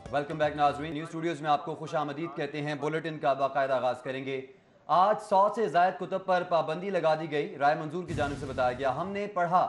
Welcome back नाजरीन। News Studios में आपको खुश आमदीद कहते हैं। बुलेटिन का बाकायदा आगाज़ करेंगे। आज 100 से ज़ायद कुतुब पर पाबंदी लगा दी गई। राय मंजूर की जानिब से बताया गया। हमने पढ़ा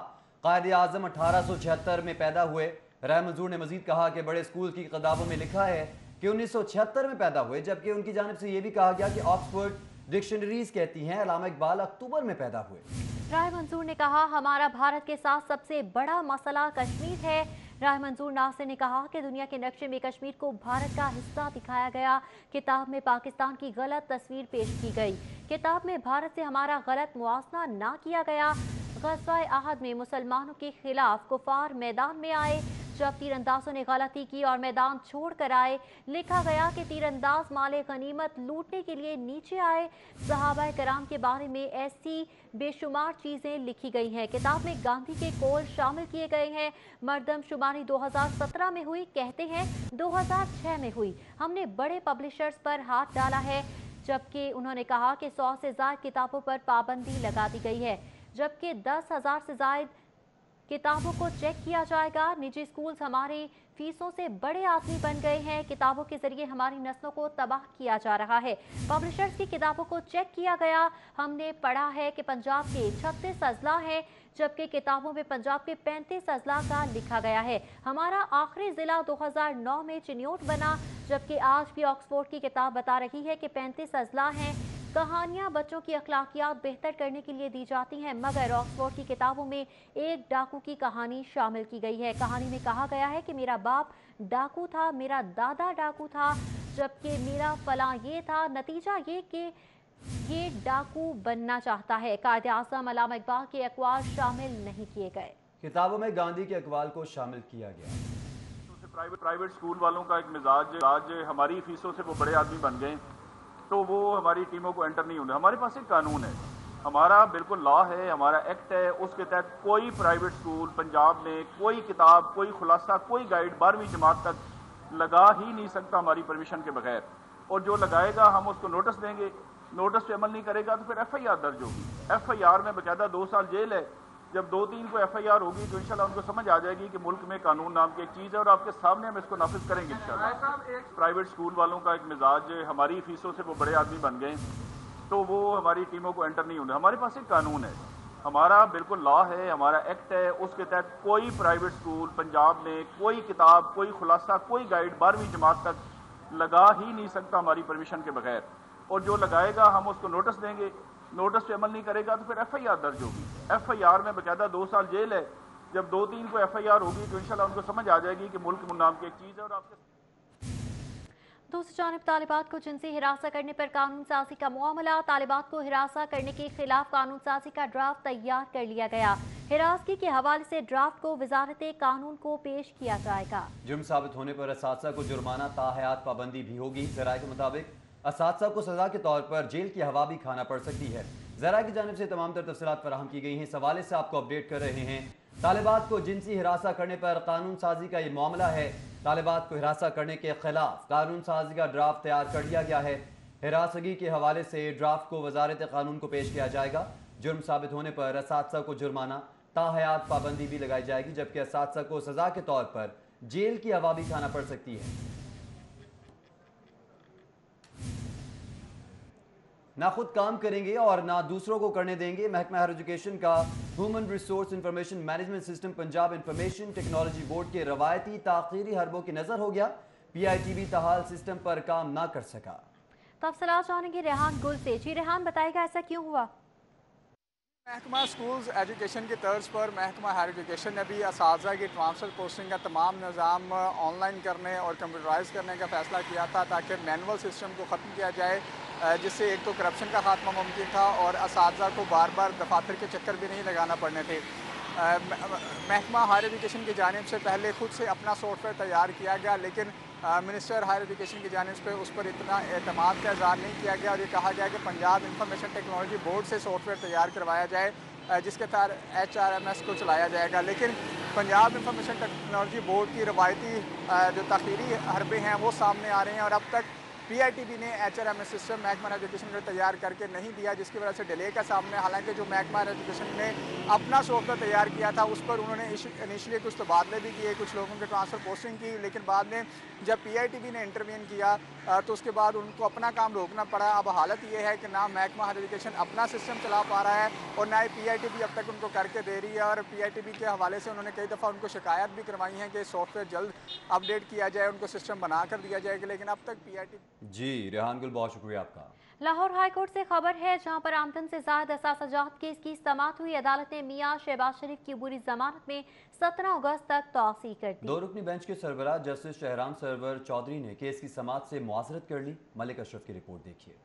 कायदे आज़म 1876 में पैदा हुए। राय मंजूर ने मजीद कहा कि बड़े स्कूल की किताबों में लिखा है कि 1976 में पैदा हुए, जबकि उनकी जानिब से ये भी कहा गया कि ऑक्सफोर्ड डिक्शनरीज कहती हैं अल्लामा इकबाल अक्टूबर में पैदा हुए। राय मंजूर ने कहा हमारा भारत के साथ सबसे बड़ा मसला कश्मीर है। राय मंजूर नासिर ने कहा कि दुनिया के नक्शे में कश्मीर को भारत का हिस्सा दिखाया गया। किताब में पाकिस्तान की गलत तस्वीर पेश की गई। किताब में भारत से हमारा गलत मुआवजा ना किया गया। ग़ज़वा अहद में मुसलमानों के खिलाफ कुफार मैदान में आए जब तीरंदाजों ने गलती की और मैदान छोड़ कर आए। लिखा गया कि तीरंदाज माले गनीमत लूटने के लिए नीचे आए। सहाबा कराम के बारे में ऐसी बेशुमार चीज़ें लिखी गई हैं। किताब में गांधी के कौल शामिल किए गए हैं। मरदमशुमारी 2017 में हुई, कहते हैं 2006 में हुई। हमने बड़े पब्लिशर्स पर हाथ डाला है, जबकि उन्होंने कहा कि 100 से ज़ायद किताबों पर पाबंदी लगा दी गई है, जबकि 10,000 से ज़ायद किताबों को चेक किया जाएगा। निजी स्कूल्स हमारी फीसों से बड़े आदमी बन गए हैं। किताबों के जरिए हमारी नस्लों को तबाह किया जा रहा है। पब्लिशर्स की किताबों को चेक किया गया। हमने पढ़ा है कि पंजाब के 36 अजला हैं, जबकि किताबों में पंजाब के 35 अजला का लिखा गया है। हमारा आखिरी जिला 2009 में चिन्योट बना, जबकि आज भी ऑक्सफोर्ड की किताब बता रही है कि 35 अजला हैं। कहानियाँ बच्चों की अखलाकियात बेहतर करने के लिए दी जाती हैं, मगर ऑक्सफोर्ड की किताबों में एक डाकू की कहानी शामिल की गई है। कहानी में कहा गया है कि मेरा बाप डाकू था, मेरा दादा डाकू था, जबकि मेरा फलां ये था। नतीजा ये कि ये डाकू बनना चाहता है। कायदे आज़म अल्लामा इकबाल के अक़वाल शामिल नहीं किए गए। किताबों में गांधी के अक़वाल को शामिल किया गया। प्राइवेट स्कूल वालों का एक मिजाज, आज हमारी फीसों से वो बड़े आदमी बन गए तो वो हमारी टीमों को एंटर नहीं होने। हमारे पास एक कानून है, हमारा बिल्कुल लॉ है, हमारा एक्ट है। उसके तहत कोई प्राइवेट स्कूल पंजाब में कोई किताब, कोई खुलासा, कोई गाइड 12वीं जमात तक लगा ही नहीं सकता हमारी परमिशन के बगैर। और जो लगाएगा हम उसको नोटिस देंगे, नोटिस पे अमल नहीं करेगा तो फिर FIR दर्ज होगी। FIR में बाकायदा 2 साल जेल है। जब 2-3 को FIR होगी तो इंशाल्लाह उनको समझ आ जाएगी कि मुल्क में कानून नाम की एक चीज़ है और आपके सामने हम इसको नाफिज करेंगे इंशाल्लाह। प्राइवेट स्कूल वालों का एक मिजाज, हमारी फीसों से वो बड़े आदमी बन गए तो वो हमारी टीमों को एंटर नहीं होने। हमारे पास एक कानून है, हमारा बिल्कुल लॉ है, हमारा एक्ट है। उसके तहत कोई प्राइवेट स्कूल पंजाब में कोई किताब, कोई खुलासा, कोई गाइड 12वीं जमात तक लगा ही नहीं सकता हमारी परमिशन के बगैर। और जो लगाएगा हम उसको नोटिस देंगे, नोटिस पे अमल नहीं करेगा तो फिर FIR दर्ज होगी। FIR में बाकायदा 2 साल जेल है। जब 2-3 को FIR होगी तो इंशाल्लाह उनको समझ आ जाएगी कि मुल्क नाम की एक चीज़ है। और आपके दूसरी जानिब तालिबात को जिनसी हिरासत करने पर कानून साजी का मामला। तालिबात को हिरासत करने के खिलाफ कानून साजी का ड्राफ्ट तैयार कर लिया गया। हिरासगी के हवाले से ड्राफ्ट को वजारत कानून को पेश किया जाएगा। जुर्म साबित होने पर असातिज़ा को जुर्माना, ताहयात पाबंदी भी होगी। ज़राए के मुताबिक असातिज़ा को सज़ा के तौर पर जेल की हवा भी खाना पड़ सकती है। ज़राए की जानिब से तमाम तर तफसीलात फराहम की गई हैं। इस हवाले से आपको अपडेट कर रहे हैं। तालिबात को जिनसी हिरासत करने पर कानून साजी का ये मामला है। तालिबात को हिरासत करने के खिलाफ कानून साजी का ड्राफ्ट तैयार कर लिया गया है। हिरासगी के हवाले से ड्राफ्ट को वजारत कानून को पेश किया जाएगा। जुर्म साबित होने पर असातिज़ा को जुर्माना, ताहयात पाबंदी भी लगाई जाएगी, जबकि असातिज़ा को सज़ा के तौर पर जेल की हवा भी खाना पड़ सकती है। ना खुद काम करेंगे और ना दूसरों को करने देंगे। महकमा हायर एजुकेशन का human resource information management system Punjab information technology board के रवायती ताख़ीरी हरबों की नज़र हो गया। PITB ताहाल सिस्टम पर काम ना कर सका। तफसीलात जानेंगे रेहान गुल से। जी रेहान, बताएगा ऐसा क्यों हुआ? महकमा स्कूल्स एजुकेशन की तर्ज पर महकमा हायर एजुकेशन ने भी असातिज़ा की ट्रांसफ़र पोस्टिंग का तमाम निज़ाम ऑनलाइन करने और कंप्यूटराइज करने का फ़ैसला किया था, ताकि मैनुअल सिस्टम को ख़त्म किया जाए, जिससे एक तो करप्शन का खात्मा मुमकिन था और असातिज़ा को बार बार दफातर के चक्कर भी नहीं लगाना पड़ने थे। महकमा हायर एजुकेशन की जानिब से पहले खुद से अपना सॉफ्टवेयर तैयार किया गया, लेकिन मिनिस्टर हायर एजुकेशन की जानिब से उस पर इतना एतमाद का इज़हार नहीं किया गया और ये कहा गया कि पंजाब इंफॉर्मेशन टेक्नोलॉजी बोर्ड से सॉफ्टवेयर तैयार करवाया जाए, जिसके तहत HRMS को चलाया जाएगा। लेकिन पंजाब इंफॉर्मेशन टेक्नोलॉजी बोर्ड की रवायती जो ताख़ीरी हरबे हैं वो सामने आ रहे हैं और अब तक PITB نے HRMS سسٹم محکمہ ایجوکیشن کو تیار کر کے نہیں دیا، جس کی وجہ سے ڈیلے کا سامنے. حالانکہ جو محکمہ ایجوکیشن نے اپنا سافٹ ویئر تیار کیا تھا اس پر انہوں نے انیشلی کچھ تبادلے بھی کیے، کچھ لوگوں کے ٹرانسفر پوسٹنگ کی، لیکن بعد میں جب PITB نے انٹروین کیا تو اس کے بعد ان کو اپنا کام روکنا پڑا. اب حالت یہ ہے کہ نہ محکمہ ہائر ایجوکیشن اپنا سسٹم چلا پا رہا ہے اور نہ ہی PITB اب تک ان کو کر کے دے رہی ہے. اور PITB کے حوالے سے انہوں نے کئی دفعہ ان کو شکایت بھی کروائی ہیں کہ سافٹ ویئر جلد اپڈیٹ کیا جائے، ان کو سسٹم بنا کر دیا جائے گا، لیکن اب تک PITB. جی ریحان گل، بہت شکریہ آپ کا. لاہور ہائی کورٹ سے خبر ہے جہاں پر آمدن سے زائد اثاثہ جات کیس کی سماعت ہوئی. عدالت نے میاں شہباز شریف کی عبوری ضمانت میں 17 اگست تک توسیع کر دی. 2 رکنی بینچ کے سربراہ جسٹس شہرام سرور چودھری نے کیس کی سماعت سے معذرت کر لی. ملک اشرف کی رپورٹ دیکھیے.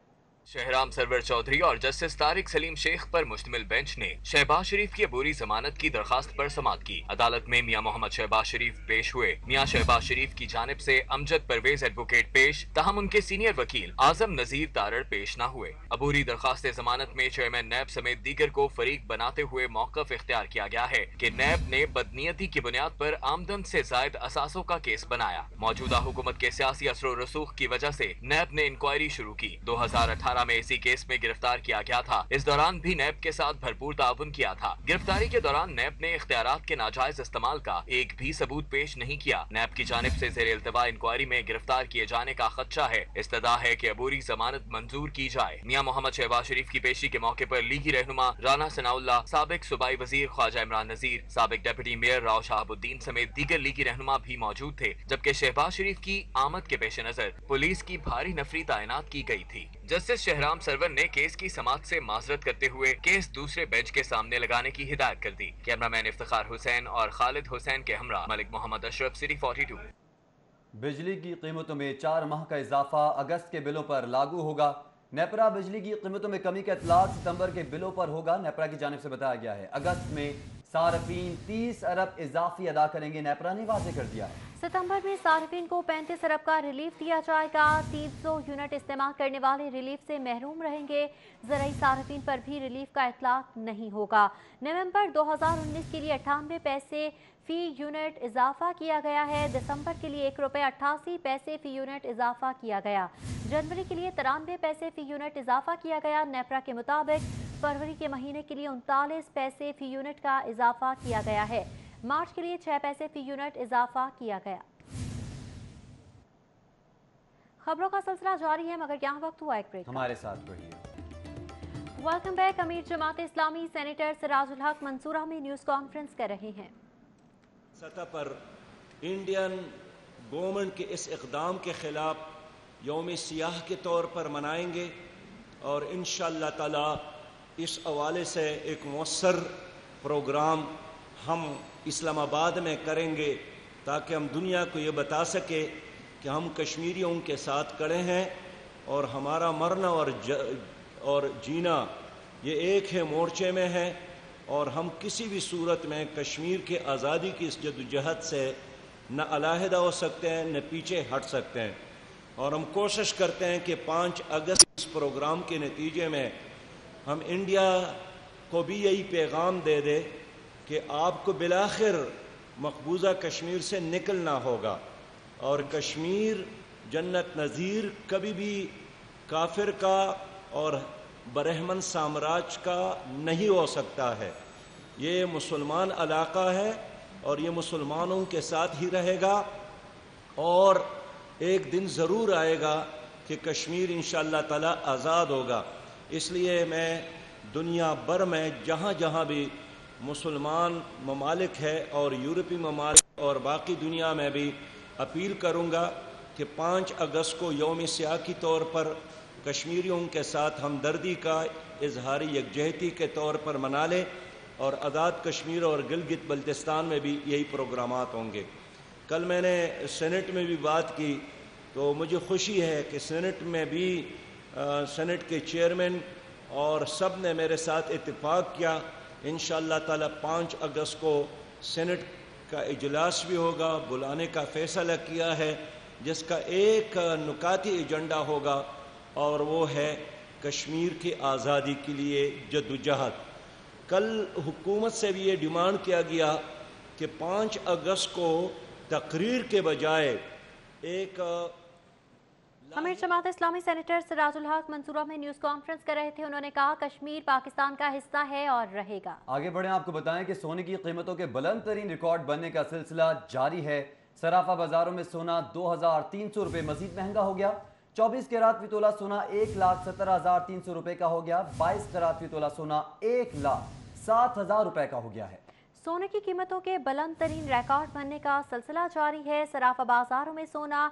شہرام سرور چودھری اور جسٹس طارق سلیم شیخ پر مشتمل بینچ نے شہباز شریف کی عبوری ضمانت کی درخواست پر سماعت کی. عدالت میں میاں محمد شہباز شریف پیش ہوئے. میاں شہباز شریف کی جانب سے امجد پرویز ایڈوکیٹ پیش، تاہم ان کے سینئر وکیل اعظم نذیر تارڑ پیش نہ ہوئے. عبوری درخواست ضمانت میں چیئرمین نیب سمیت دیگر کو فریق بناتے ہوئے موقف اختیار کیا گیا ہے کہ نیب نے بدنیتی کی بنیاد پر آمدن سے زائد اثاثوں کا کیس بنایا. موجودہ حکومت کے سیاسی اثر و رسوخ کی وجہ سے نیب نے انکوائری شروع کی. 2018 میں اسی کیس میں گرفتار کیا گیا تھا. اس دوران بھی نیب کے ساتھ بھرپور تعاون کیا تھا. گرفتاری کے دوران نیب نے اختیارات کے ناجائز استعمال کا ایک بھی ثبوت پیش نہیں کیا. نیب کی جانب سے زیر التوا انکوائری میں گرفتار کیے جانے کا خدشہ ہے. استدعا ہے کہ عبوری ضمانت منظور کی جائے. میاں محمد شہباز شریف کی پیشی کے موقع پر لیگی رہنما رانا ثناء اللہ، سابق صوبائی وزیر خواجہ عمران نذیر، سابق ڈپٹی میئر راؤ شہاب الدین سمیت دیگر لیگی رہنما بھی موجود تھے، جبکہ شہباز شریف کی آمد کے پیش نظر پولیس کی بھاری نفری تعینات کی گئی تھی. جسٹس شہرام سرور نے کیس کی سماعت سے معذرت کرتے ہوئے کیس دوسرے بینچ کے سامنے لگانے کی ہدایت کر دی. کیمرامین افتخار حسین اور خالد حسین کے ہمراہ ملک محمد اشرف، سٹی 42. بجلی کی قیمتوں میں 4 ماہ کا اضافہ اگست کے بلوں پر لاگو ہوگا. نیپرا بجلی کی قیمتوں میں کمی کا اطلاق ستمبر کے بلوں پر ہوگا. نیپرا کی جانب سے بتایا گیا ہے اگست میں صارفین 30 ارب اضافی ادا کریں گے. نیپرا نے واضح کر دیا. ستمبر میں صارفین کو 35 ارب کا ریلیف دیا جائے گا. 300 یونٹ استعمال کرنے والے ریلیف سے محروم رہیں گے. زرعی صارفین پر بھی ریلیف کا اطلاق نہیں ہوگا. نومبر 2019 کے لیے 98 پیسے فی یونٹ اضافہ کیا گیا ہے. دسمبر کے لیے 1 روپے 88 پیسے فی یونٹ اضافہ کیا گیا. جنوری کے لیے 93 پیسے فی یونٹ اضافہ کیا گیا. نیپرا کے مطابق فروری کے مہینے کے لیے 39 پیسے فی یونٹ کا اضافہ کیا گیا ہے. مارچ کے لیے 6 پیسے فی یونٹ اضافہ کیا گیا. خبروں کا سلسلہ جاری ہے مگر یہاں وقت ہوا ایک بریک. ہمارے ساتھ رہیے. Welcome back. امیر جماعت اسلامی سینیٹر سراج الحق منصورہ میں نیوز کانفرنس کر رہے ہیں. سطح پر انڈین گورنمنٹ کے اس اقدام کے خلاف یوم سیاہ کے طور پر منائیں گے اور انشاءاللہ تعالی اس حوالے سے ایک مؤثر پروگرام ہم اسلام آباد میں کریں گے تاکہ ہم دنیا کو یہ بتا سکے کہ ہم کشمیریوں کے ساتھ کھڑے ہیں اور ہمارا مرنا اور جینا یہ ایک ہے مورچے میں ہے اور ہم کسی بھی صورت میں کشمیر کے آزادی کی اس جدوجہد سے نہ علیحدہ ہو سکتے ہیں نہ پیچھے ہٹ سکتے ہیں. اور ہم کوشش کرتے ہیں کہ 5 اگست اس پروگرام کے نتیجے میں ہم انڈیا کو بھی یہی پیغام دے دے کہ آپ کو بالآخر مقبوضہ کشمیر سے نکلنا ہوگا اور کشمیر جنت نظیر کبھی بھی کافر کا اور برہمن سامراج کا نہیں ہو سکتا ہے. یہ مسلمان علاقہ ہے اور یہ مسلمانوں کے ساتھ ہی رہے گا اور ایک دن ضرور آئے گا کہ کشمیر انشاءاللہ تعالی آزاد ہوگا. اس لیے میں دنیا بھر میں جہاں جہاں بھی مسلمان ممالک ہے اور یورپی ممالک اور باقی دنیا میں بھی اپیل کروں گا کہ 5 اگست کو یوم سیاہ کی طور پر کشمیریوں کے ساتھ ہمدردی کا اظہار یکجہتی کے طور پر منا لیں اور آزاد کشمیر اور گلگت بلتستان میں بھی یہی پروگرامات ہوں گے. کل میں نے سینٹ میں بھی بات کی تو مجھے خوشی ہے کہ سینٹ میں بھی سینٹ کے چیئرمین اور سب نے میرے ساتھ اتفاق کیا. انشاءاللہ تعالی 5 اگست کو سینٹ کا اجلاس بھی ہوگا، بلانے کا فیصلہ کیا ہے جس کا ایک نکاتی ایجنڈا ہوگا اور وہ ہے کشمیر کی آزادی کے لیے جدوجہد. کل حکومت سے بھی یہ ڈیمانڈ کیا گیا کہ 5 اگست کو تقریر کے بجائے ایک अमीर जमात इस्लामी सेनेटर सिराजुल हक मंसूरा में न्यूज कॉन्फ्रेंस कर रहे थे। उन्होंने कहा कश्मीर पाकिस्तान का हिस्सा है और रहेगा। आगे बढ़े, आपको बताएं कि सोने की कीमतों के बुलंद तरीन रिकॉर्ड बनने का सिलसिला जारी है। सराफा बाजारों में सोना 2300 रुपए मजीद महंगा हो गया। 24 कैरात फी तोला सोना 1,17,300 रुपए का हो गया। 22 कैरात फी तोला सोना 1,07,000 रुपए का हो गया है। सोने की कीमतों के बुलंद तरीन रिकॉर्ड बनने का सिलसिला जारी है। सराफा बाजारों में सोना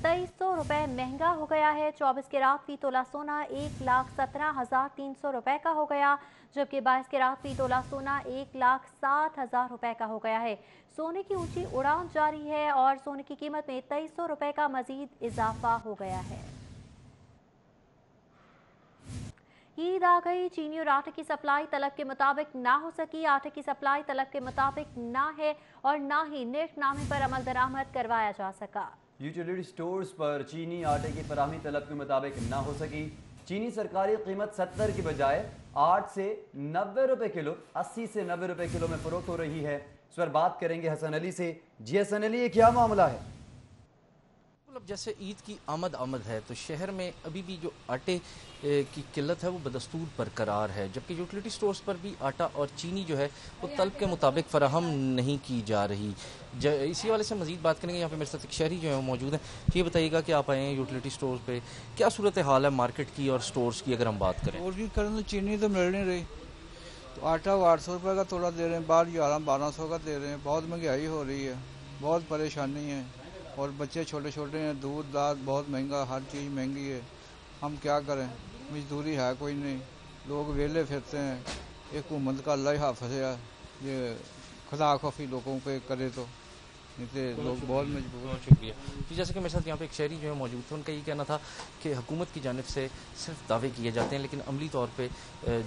2300 रुपए महंगा हो गया है। 24 कैरात फी तोला सोना 1,17,300 रुपए का हो गया, जबकि 22 कैरात फी तोला सोना 1,07,000 रुपए का हो गया है। सोने की ऊंची उड़ान जारी है और सोने की कीमत में 2300 रुपए का मजीद इजाफा हो गया है। ईद आ गई, चीनी और आटे की सप्लाई तलब के मुताबिक ना हो सकी। आटे की सप्लाई तलब के मुताबिक ना है और ना ही निर्खनामे पर अमल दरामद करवाया जा सका। यूटिलिटी स्टोर्स पर चीनी आटे की फराहमी तलब के मुताबिक ना हो सकी। चीनी सरकारी कीमत 70 की बजाय 8 से 90 रुपए किलो, 80 से 90 रुपए किलो में फरोख्त हो रही है। इस पर बात करेंगे हसन अली से। जी हसन अली, ये क्या मामला है? मतलब जैसे ईद की आमद है तो शहर में अभी भी जो आटे की किल्लत है वो बदस्तूर बरकरार है, जबकि यूटिलिटी स्टोर्स पर भी आटा और चीनी जो है वो तलब के मुताबिक फराहम नहीं की जा रही। इसी वाले से मजीद बात करेंगे। यहाँ पे मेरे साथ एक शहरी जो है वो मौजूद हैं। ये बताइएगा कि आप आए हैं यूटिलिटी स्टोर्स पे, क्या सूरत हाल है मार्केट की और स्टोर्स की अगर हम बात करें? और की करें तो चीनी तो मिल नहीं रही, तो आटा 800 रुपये का तोला दे रहे हैं, बाहर 1100-1200 का दे रहे हैं। बहुत महंगाई हो रही है, बहुत परेशानी है और बच्चे छोटे छोटे हैं, दूध दाद बहुत महंगा, हर चीज़ महंगी है। हम क्या करें, मजदूरी है कोई नहीं, लोग वेले फिरते हैं। एक हुकूमत का अल्लाह हाफ़िज़ है, ये खुदा खौफी लोगों पे करे तो, नहीं तो लोग बहुत मजबूर। बहुत शुक्रिया जी। जैसे कि मेरे साथ यहाँ पे एक शहरी जो है मौजूद थे, उनका ये कहना था कि हुकूमत की जानिब से सिर्फ दावे किए जाते हैं लेकिन अमली तौर पे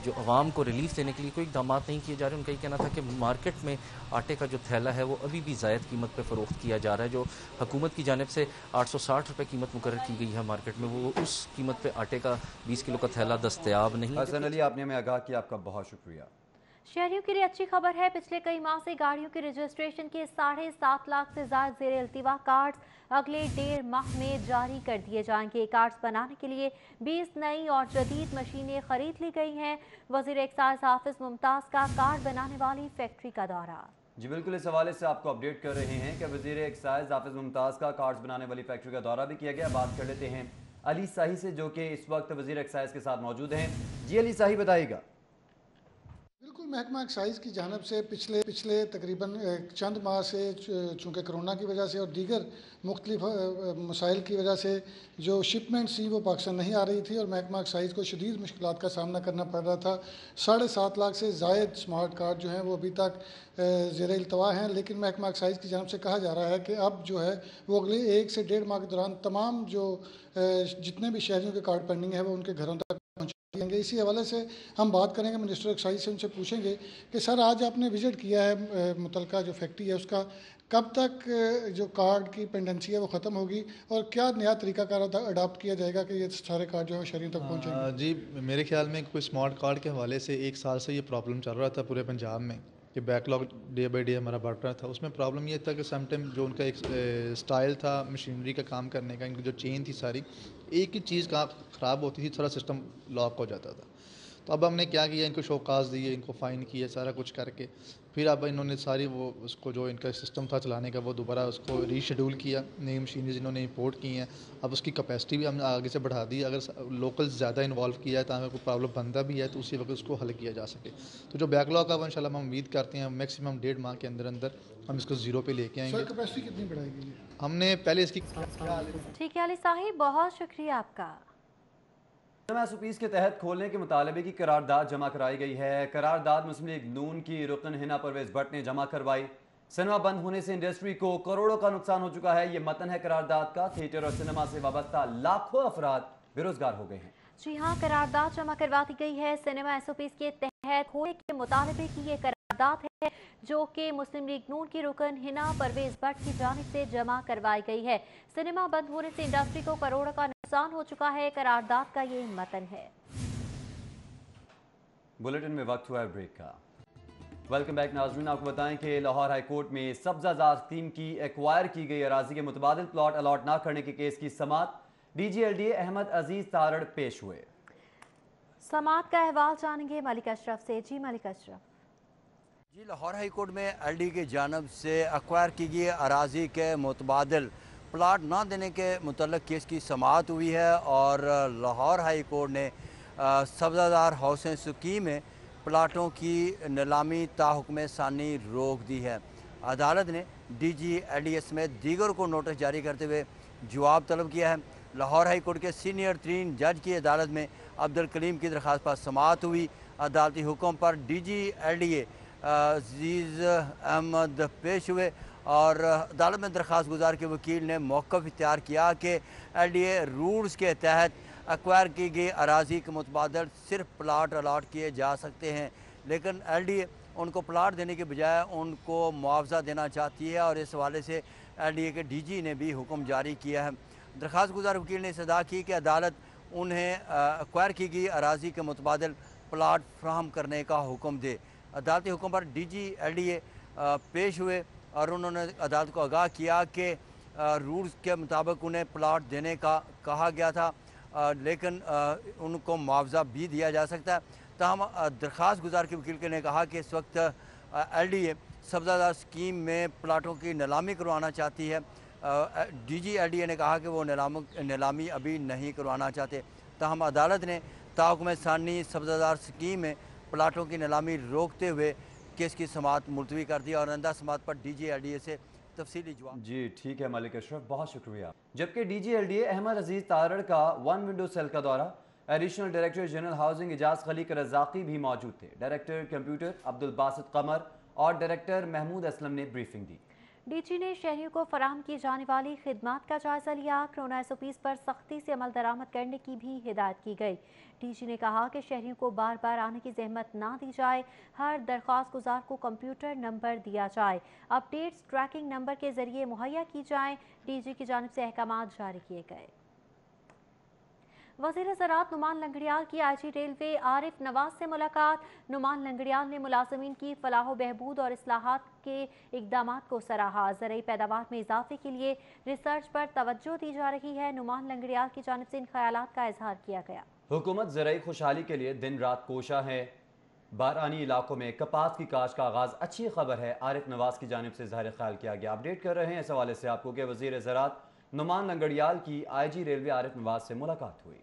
जो आवाम को रिलीफ देने के लिए कोई इक़दाम नहीं किए जा रहे। उनका ये कहना था कि मार्केट में आटे का जो थैला है वो अभी भी ज़ायद कीमत पर फ़रोख्त किया जा रहा है। जो हुकूमत की जानिब से 860 रुपये कीमत मुकर्रर की गई है मार्केट में, वो उस कीमत पर आटे का 20 किलो का थैला दस्तयाब नहीं। हसन अली, आपने हमें आगाह किया, आपका बहुत शुक्रिया। शहरियों के लिए अच्छी खबर है। पिछले कई माह से गाड़ियों के रजिस्ट्रेशन के 7.5 लाख से ज़ायद ज़ेर इल्तिवा कार्ड्स अगले 1.5 माह में जारी कर दिए जाएंगे। कार्ड्स बनाने के लिए 20 नई और जदीद मशीनें खरीद ली गई हैं। वज़ीर एक्साइज हाफिज मुमताज़ का कार्ड बनाने वाली फैक्ट्री का दौरा। जी बिल्कुल, इस हवाले से आपको अपडेट कर रहे हैं कि वज़ीर एक्साइज हाफिज मुमताज़ का कार्ड्स बनाने वाली फैक्ट्री का दौरा भी किया गया। बात कर लेते हैं अली साही से, जो कि इस वक्त वज़ीर एक्साइज के साथ मौजूद हैं। जी अली साही, बताइएगा। बिल्कुल, महकमा एक्साइज़ की जानब से पिछले तकरीबन चंद माह से, चूँकि कोरोना की वजह से और दीगर मुख्तलिफ मसाइल की वजह से जो शिपमेंट थी वो पाकिस्तान नहीं आ रही थी और महकमा एक्साइज़ को शदीद मुश्किलात का सामना करना पड़ रहा था। 7.5 लाख से ज़ायद स्मार्ट कार्ड जो हैं वो अभी तक ज़ेर इल्तवा हैं, लेकिन महकमा एक्साइज़ की जानब से कहा जा रहा है कि अब जो है वो अगले 1 से 1.5 माह के दौरान तमाम जो जितने भी शहरियों के कार्ड पेंडिंग है वो उनके घरों तक पहुँचाएंगे। इसी हवाले से हम बात करेंगे मिनिस्टर एक्साइज से, उनसे पूछेंगे कि सर आज आपने विज़िट किया है मुतलका जो फैक्ट्री है उसका, कब तक जो कार्ड की पेंडेंसी है वो ख़त्म होगी और क्या नया तरीकाकार अडॉप्ट किया जाएगा कि ये सारे कार्ड जो है शहरियों तक पहुँचेंगे? जी, मेरे ख्याल में कोई स्मार्ट कार्ड के हवाले से 1 साल से ये प्रॉब्लम चल रहा था पूरे पंजाब में कि बैकलॉग डे बाई डे हमारा बढ़ रहा था। उसमें प्रॉब्लम ये था कि समटाइम जो उनका एक स्टाइल था मशीनरी का काम करने का, इनकी जो चेन थी सारी, एक ही चीज़ का ख़राब होती थी, सारा सिस्टम लॉक हो जाता था। तो अब हमने क्या किया, इनको शोकास दिए, इनको फ़ाइन किया, सारा कुछ करके फिर अब इन्होंने सारी वो उसको जो इनका सिस्टम था चलाने का वो दोबारा उसको रीशेड्यूल किया, नई मशीनें इन्होंने इंपोर्ट की हैं। अब उसकी कैपेसिटी भी हमने आगे से बढ़ा दी। अगर लोकल ज़्यादा इन्वॉल्व किया है तो हमें कोई प्रॉब्लम बनता भी है तो उसी वक्त उसको हल किया जा सके। तो जो बैकलॉग अब इंशाल्लाह हम उम्मीद करते हैं मैक्सिमम 1.5 माह के अंदर अंदर हम इसको ज़ीरो पे लेके आएंगे। कैपेसिटी कितनी बढ़ाएगी हमने पहले इसकी। ठीक है अली साहिब, बहुत शुक्रिया आपका। एसओपीज़ के तहत खोलने के मुतालबे की करारदाद जमा कराई गई है। करारदाद मुस्लिम लीग नून की रुकन हिना परवेज भट्ट ने जमा करवाई। सिनेमा बंद होने से इंडस्ट्री को करोड़ों का नुकसान हो चुका है, ये मतन है करारदाद का। थिएटर और सिनेमा से वाबस्ता लाखों अफराद बेरोजगार हो गए हैं। जी हाँ, करारदाद जमा करवा दी गई है। सिनेमा एसओपीज़ के तहत खोलने के मुतालबे की ये करारदाद है जो कि मुस्लिम लीग नून की रुकन हिना परवेज भट्ट की जानिब से जमा करवाई गई है। सिनेमा बंद होने से इंडस्ट्री को करोड़ों का नुकसान हो चुका है, करारदाद का ये मतन है। बुलेटिन में वक्त हुआ है ब्रेक का। वेलकम बैक नाज़रीन, आपको बताएं कि लाहौर हाई कोर्ट में सब्जा ज़ाद स्कीम की एक्वायर की गई अराजी के मुतबादिल प्लॉट अलॉट ना करने के केस की समाअत DGLDA अहमद अजीज तारड़ पेश हुए। समाअत का अहवाल जानेंगे मलिक अशरफ से। जी मलिक अशरफ। जी, लाहौर हाई कोर्ट में LD की जानब से एक्वायर की गई अराजी के मुतबादिल प्लाट ना देने के मुतल्लिक़ केस की समाअत हुई है और लाहौर हाई कोर्ट ने सब्ज़ादार हाउसिंग स्कीम में प्लाटों की नीलामी ताहुक्म सानी रोक दी है। अदालत ने DGLDA समेत दीगर को नोटिस जारी करते हुए जवाब तलब किया है। लाहौर हाई कोर्ट के सीनियर तरीन जज की अदालत में अब्दुल कलीम की दरख्वास्त पर समाअत हुई। अदालती हुक्म पर DGLDA अजीज़ अहमद पेश हुए और अदालत में दरख्वास्त गुजार के वकील ने मौक़िफ़ इख्तियार किया कि LDA रूल्स के तहत एक्वायर की गई अराजी के मुतबादल सिर्फ प्लाट अलाट किए जा सकते हैं, लेकिन LDA उनको प्लाट देने के बजाय उनको मुआवजा देना चाहती है और इस हवाले से LDA के DG ने भी हुक्म जारी किया है। दरख्वास्त गुजार वकील ने सदा की कि अदालत उन्हें एक्वायर की गई अराजी के मुतबादल प्लाट फ्राहम करने का हुक्म दे। अदालती हुक्म पर DGLDA पेश हुए और उन्होंने अदालत को आगाह किया कि रूल्स के मुताबिक उन्हें प्लाट देने का कहा गया था, लेकिन उनको मुआवजा भी दिया जा सकता है। ताहम दरख्वास्त गुजार के वकील ने कहा कि इस वक्त LDA सब्ज़ादार स्कीम में प्लाटों की नीलामी करवाना चाहती है। DGLDA ने कहा कि वो नीलामी अभी नहीं करवाना चाहते। ताहम अदालत ने ताहुक्म सानी सब्ज़ादार स्कीम में प्लाटों की नीलामी रोकते हुए केस की समाअत मुलतवी कर दी और आइंदा समाअत पर DGLDA से तफसीली जवाब। जी ठीक है मलिक अशरफ, बहुत शुक्रिया। जबकि DGLDA अहमद अजीज तारड़ का वन विंडो सेल का दौरा, additional director general housing Ijaz Khaliq Razaqi भी मौजूद थे। डायरेक्टर कंप्यूटर अब्दुल बासित कमर और डायरेक्टर महमूद असलम ने ब्रीफिंग दी। DG ने शहरियों को फराहम की जाने वाली खिदमात का जायजा लिया। कोरोना SOPs पर सख्ती से अमल दरामद करने की भी हिदायत की गई। DG ने कहा कि शहरियों को बार बार आने की जहमत ना दी जाए, हर दरख्वास्त गुजार को कंप्यूटर नंबर दिया जाए, अपडेट्स ट्रैकिंग नंबर के जरिए मुहैया की जाएं। DG की जानिब से अहकामात जारी किए गए। वज़ीर ज़राअत नुमान लंगड़ियाल की IG रेलवे आरिफ नवाज से मुलाकात। नुमान लंगड़ियाल ने मुलाजमीन की फलाह बहबूद और इस्लाहात के इक़दामात को सराहा। ज़रई पैदावार में इजाफे के लिए रिसर्च पर तवज्जो दी जा रही है। नुमान लंगड़ियाल की जानिब से इन ख्यालात का इजहार किया गया। हुकूमत ज़रई खुशहाली के लिए दिन रात कोशा है। बारानी इलाकों में कपास की काश का आगाज़ अच्छी खबर है। आरिफ नवाज की जानिब से इज़हार ख्याल किया गया। अपडेट कर रहे हैं इस हवाले से आपको कि वज़ीर ज़राअत नुमान लंगड़ियाल की IG रेलवे आरिफ नवाज से मुलाकात हुई।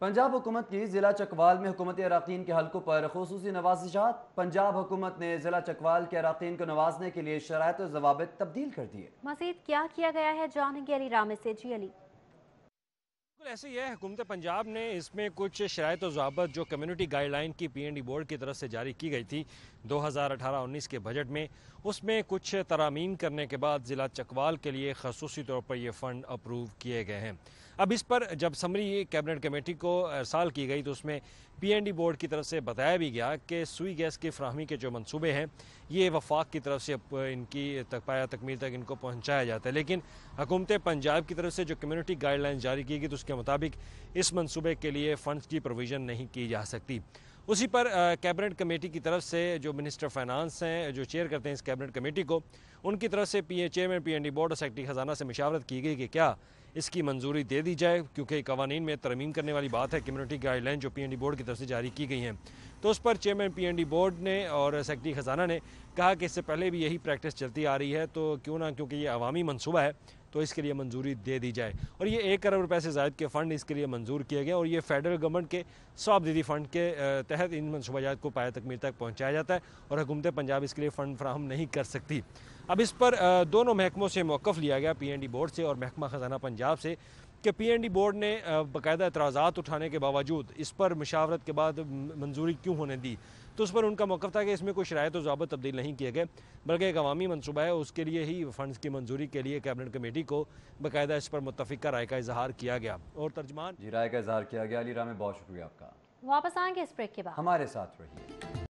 पंजाब हुकूमत की ज़िला चकवाल में हुकूमत अराकीन के हल्कों पर खुसूसी नवाजिशात। पंजाब हुकूमत ने ज़िला चकवाल के अराकीन को नवाजने के लिए शराइत और ज़वाबित तब्दील कर दिए। मज़ीद क्या किया गया है जानेंगे अली रामे से। जी अली। बिल्कुल ऐसे ही है, हुकूमत पंजाब ने इसमें कुछ शराइत और ज़वाबित जो कम्युनिटी गाइडलाइन की PND बोर्ड की तरफ से जारी की गई थी 2018-19 के बजट में, उसमें कुछ तरामीम करने के बाद ज़िला चकवाल के लिए खसूसी तौर पर ये फ़ंड अप्रूव किए गए हैं। अब इस पर जब समरी कैबिनेट कमेटी को अरसाल की गई तो उसमें PND बोर्ड की तरफ से बताया भी गया कि सुई गैस की फ्राहमी के जो मंसूबे हैं ये वफाक की तरफ से इनकी पाया तकमील तक इनको पहुंचाया जाता है, लेकिन हुकूमत पंजाब की तरफ से जो कम्युनिटी गाइडलाइन जारी की गई तो उसके मुताबिक इस मंसूबे के लिए फ़ंड्स की प्रोविज़न नहीं की जा सकती। उसी पर कैबिनेट कमेटी की तरफ से जो मिनिस्टर फाइनेंस हैं जो चेयर करते हैं इस कैबिनेट कमेटी को, उनकी तरफ से चेयरमैन PND बोर्ड और सेक्रेटरी ख़जाना से मशावरत की गई कि क्या इसकी मंजूरी दे दी जाए, क्योंकि कवानीन में तरमीम करने वाली बात है। कम्युनिटी गाइडलाइन जो PND बोर्ड की तरफ से जारी की गई हैं, तो उस पर चेयरमैन PND बोर्ड ने और सेक्रेटरी ख़जाना ने कहा कि इससे पहले भी यही प्रैक्टिस चलती आ रही है, तो क्यों ना, क्योंकि ये अवामी मनसूबा है तो इसके लिए मंजूरी दे दी जाए। और ये 1 करोड़ रुपए से ज़ायद के फ़ंड इसके लिए मंजूर किए गए और ये फेडरल गवर्नमेंट के सवाबदीदी फ़ंड के तहत इन मनसूबाजात को पाया तकमील तक पहुँचाया जाता है और हुकूमत पंजाब इसके लिए फ़ंड फराहम नहीं कर सकती। अब इस पर दोनों महकमों से मौक़िफ़ लिया गया, PND बोर्ड से और महकमा ख़जाना पंजाब से, कि PND बोर्ड ने बाकायदा एतराज़ात उठाने के बावजूद इस पर मशावरत के बाद मंजूरी क्यों होने दी। तो उस पर उनका मौक़िफ़ था कि इसमें कोई शराइत और ज़वाबित तब्दील नहीं किए गए, बल्कि एक अवामी मनसूबा है, उसके लिए ही फ़ंड्स की मंजूरी के लिए कैबिनेट कमेटी को बाकायदा इस पर मुत्तफ़िक़ा राय का इजहार किया गया। और तर्जमान जी राय का इजहार किया गया। अली रामे बहुत शुक्रिया आपका। वापस आएंगे इस ब्रेक के बाद, हमारे साथ रहिए।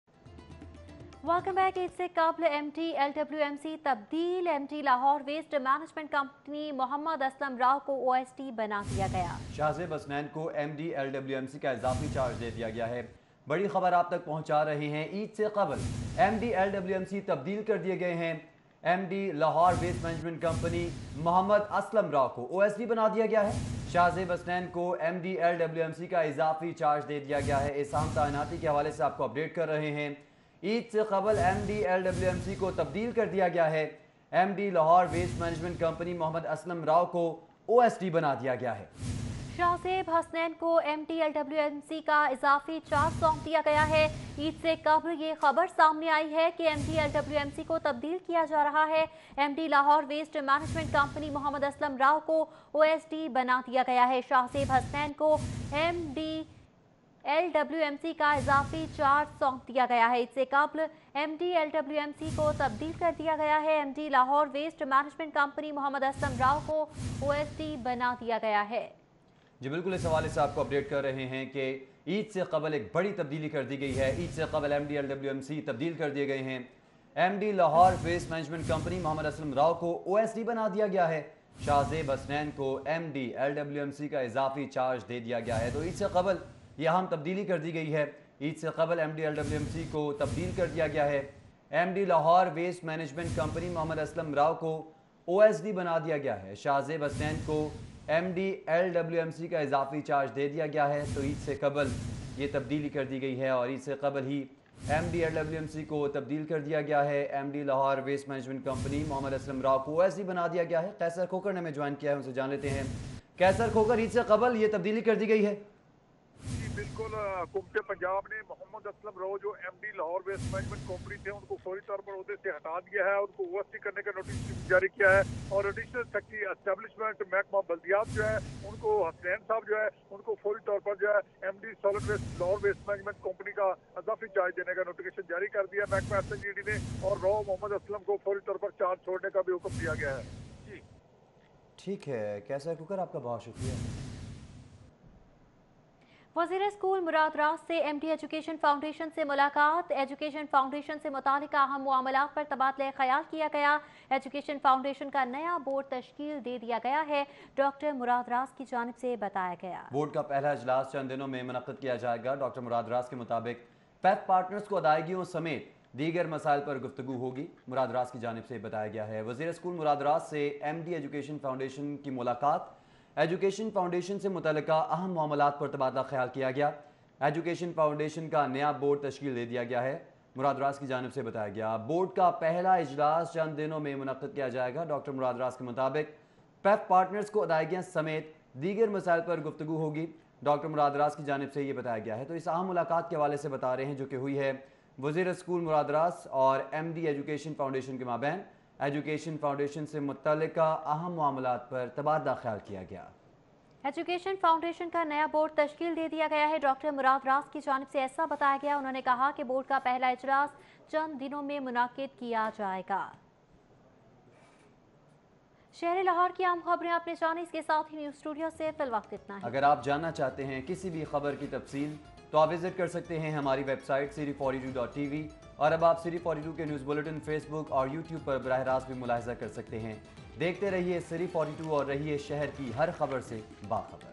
Welcome back. ईद से कबल MT LWMC तब्दील। MT Lahore waste management company Mohammad Aslam Rao को OST बना दिया गया। शाहजेब हसनैन को MD LWMC का इजाफी चार्ज दे दिया गया है। बड़ी खबर आप तक पहुंचा रहे हैं। ईद से कबल MD LWMC तब्दील कर दिए गए हैं। MD Lahore waste management company Mohammad Aslam Rao को OSD बना दिया गया है। शाहजेब हसनैन को MD LWMC का इजाफी चार्ज दे दिया गया है। इस अहम तैनाती के हवाले से आपको अपडेट कर रहे हैं। ईद से कबल MD LWMC को तब्दील कर दिया गया है। MD Lahore waste management company Mohammad Aslam Rao को OSD बना दिया गया है। शाहजेब हसनैन को MD LWMC का इजाफी चार्ज सौंप दिया गया है। ईद से कबल ये खबर सामने आई है कि MD LWMC को तब्दील किया जा रहा है। MD Lahore waste management company Mohammad Aslam Rao को OSD बना दिया गया है। शाहजेब हसनैन को MD LWMC का इजाफी चार्ज सौंप दिया गया है। इससे कबल MD LWMC को तब्दील कर दिया गया है। MD Lahore waste management company Mohammad Aslam Rao को OSD बना दिया गया है। जी बिल्कुल, इस हवाले से आपको अपडेट कर रहे हैं कि ईद से कबल एक बड़ी तब्दीली कर दी गई है। ईद से कबल MD LWMC तब्दील कर दिए गए हैं। MD Lahore waste management company Mohammad Aslam Rao को OSD बना दिया गया है। शाहजेब हसनैन को MD LWMC का इजाफी चार्ज दे दिया गया है। तो ईद से कबल ये अहम तब्दीली कर दी गई है। ईद से कबल MD LWMC को तब्दील कर दिया गया है। MD Lahore waste management company Mohammad Aslam Rao को OSD बना दिया गया है। शाहजेब हसनैन को MD LWMC का इजाफी चार्ज दे दिया गया है। तो ईद से कबल ये तब्दीली कर दी गई है और ईद से कबल ही MD LWMC को तब्दील कर दिया गया है। MD Lahore waste management company Mohammad Aslam Rao को OSD बना दिया गया है। कैसर खोकर ने हमें ज्वाइन किया है, उनसे जान लेते हैं। कैसर खोकर, ईद से कबल ये तब्दीली कर दी गई है? बिल्कुल, हुकूमत पंजाब ने मोहम्मद असलम राव जो MD Lahore waste management company थे उनको फौरी तौर पर ओहदे से हटा दिया है। उनको OSD करने का नोटिस जारी किया है और एडिशनल सेक्रेटरी एस्टेब्लिशमेंट महकमा बल्दियात जो है उनको हसनैन साहब जो है उनको फौरी तौर पर जो है MD solid waste Lahore waste management company का इजाफी चार्ज देने का नोटिफिकेशन जारी कर दिया महकमा SNGD ने और राव मोहम्मद असलम को फौरी तौर पर चार्ज छोड़ने का भी हुक्म दिया गया है। जी ठीक है कैसर खोकर, आपका बहुत शुक्रिया। वज़ीर स्कूल मुराद राज से MD एजुकेशन फाउंडेशन से मुलाकात। एजुकेशन फाउंडेशन से मुतालिक अहम मामलात पर तबादला ख्याल किया गया। एजुकेशन फाउंडेशन का नया बोर्ड तश्कील दे दिया गया है, डॉक्टर मुराद राज की जानिब से बताया गया। बोर्ड का पहला इजलास चंद दिनों में मुनक्किद किया जाएगा। डॉक्टर मुराद राज के मुताबिक पैथ पार्टनर्स को अदायगियों समेत दीगर मसाइल पर गुफ्तगू होगी, मुराद राज की जानिब से बताया गया है। वज़ीर स्कूल मुराद राज से MD एजुकेशन फाउंडेशन की मुलाकात। एजुकेशन फाउंडेशन से मुतल्लिका अहम मामलात पर तबादला ख्याल किया गया। एजुकेशन फाउंडेशन का नया बोर्ड तश्कील दे दिया गया है, मुराद राज की जानिब से बताया गया। बोर्ड का पहला इजलास चंद दिनों में मुनक्किद किया जाएगा। डॉक्टर मुराद राज के मुताबिक पैथ पार्टनर्स को अदायगियाँ समेत दीगर मसाइल पर गुफ्तगू होगी, डॉक्टर मुराद राज की जानिब से ये बताया गया है। तो इस अहम मुलाकात के हवाले से बता रहे हैं जो कि हुई है वज़ीर स्कूल मुराद राज और MD एजुकेशन फाउंडेशन के माबैन। एजुकेशन फाउंडेशन से मुतल्लिका अहम मामलात पर तबादला ख्याल किया गया। एजुकेशन फाउंडेशन का नया बोर्ड तश्कील दे दिया गया है, डॉक्टर मुराद राज की जानिब से ऐसा बताया गया। उन्होंने कहा कि बोर्ड का पहला इजलास चंद दिनों में मुनाकिद किया जाएगा। शहर लाहौर की आम खबरें आपने जानी, इसके साथ ही न्यूज़ स्टूडियो से फिल वक्त इतना है। अगर आप जानना चाहते हैं किसी भी खबर की तफसील तो आप विजिट कर सकते हैं हमारी वेबसाइट Siri42.tv और अब आप Siri42 के न्यूज़ बुलेटिन फेसबुक और यूट्यूब पर बराह रास्त भी मुलाहिजा कर सकते हैं। देखते रहिए Siri42 और रहिए शहर की हर खबर से बाखबर।